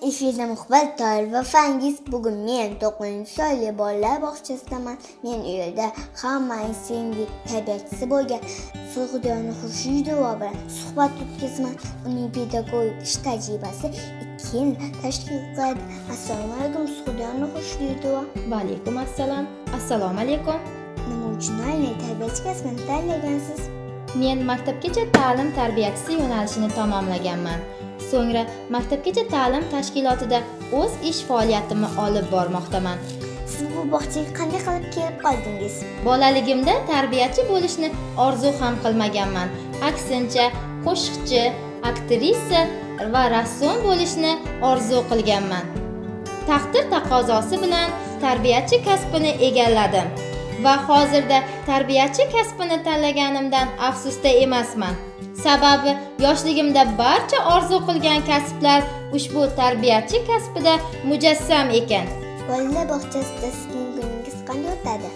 Efirda Muqbil Toyir va Fangiz. Bugun men 9-soyli bolalar bog'chasidaman. Men u yerda hammaning sevimli tarbiyachi bo'lgan Sug'diyona Xurshidova bilan suhbat o'tkazaman. Uning pedagogik ish tajribasi 2 yil tashkil qiladi. Assalomu alaykum Sug'diyona Xurshidova. Va alaykum assalom. Assalomu alaykum. Nima uchun aynan tarbiyachi kasbini tanlagansiz? Men maktabgacha ta'lim tarbiyachisi yo'nalishini tamomlaganman. So'ngra maktabgacha ta'lim tashkilotida o'z ish faoliyatimni olib bormoqdaman. Siz bu bog'chaga qanday qilib kelib qoldingiz? Bolaligimda tarbiyachi bo'lishni orzu ham qilmaganman. Aksincha, qo'shiqchi, aktrisa va rassom bo'lishni orzu qilganman. Taqdir taqozosi bilan tarbiyachi kasbini egalladim va hozirda tarbiyachi kasbini tanlaganimdan afsusda emasman. Sababi yoshligimda barcha orzu qilgan kasblar ushbu tarbiyachi kasbida mujassam ekan. Bolalar bog'chasida sizning kuningiz qanday o'tadi?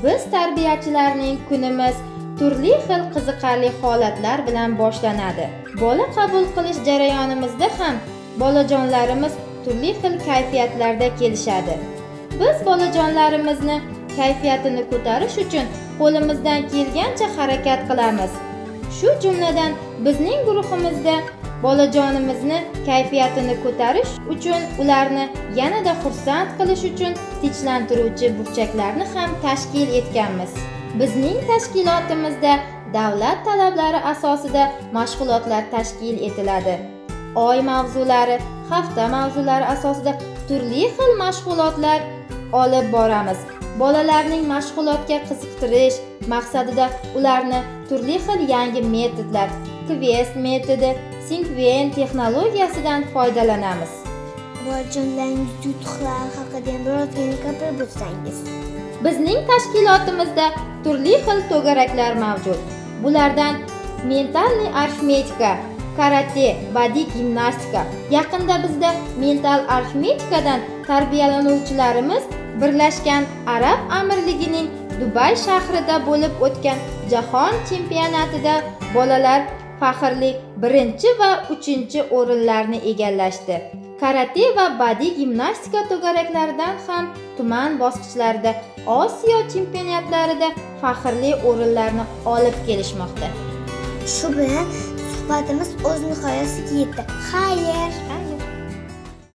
Biz tarbiyachilarning kunimiz turli xil qiziqarli holatlar bilan boshlanadi. Bola qabul qilish jarayonimizda ham bolajonlarimiz turli xil kayfiyatlarda kelishadi. Biz bolajonlarimizni kayfiyatini ko'tarish uchun qo'limizdan kelgancha harakat qilamiz. Shu jumladan bizning guruhimizda bolajonimizni kayfiyatini ko'tarish uchun ularni yanada xursand qilish uchun tinchlantiruvchi burchaklarni ham tashkil etganmiz. Bizning tashkilotimizda davlat talablari asosida mashg'ulotlar tashkil etiladi. Oy mavzulari, hafta mavzulari asosida turli xil mashg'ulotlar olib boramiz. Bolalarning mashg'ulotga qiziqtirish maqsadida ularni turli xil yangi metodlar, quest metodi, Singven texnologiyasidan foydalanamiz. Bolajonlaringiz yutuqlari haqida birozgina gapirib o'tsangiz. Bizning tashkilotimizda turli xil to'garaklar mavjud. Bulardan mentalniy arifmetika, karate, badiiy gimnastika. Yaqinda bizda mental arifmetikadan tarbiyalanuvchilarimiz Birlashgan Arab Amirligining Dubay shahrida bo'lib o'tgan jahon chempionatida bolalar faxrli 1 va 3 o'rinlarni egallashdi. Karate va badiiy gimnastika to'garaklaridan ham tuman bosqichlarida Osiyo chempionatlarida faxrli o'rinlarni olib kelishmoqda. Shu bilan suhbatimiz o'z nihoyasiga yetdi. Xayr!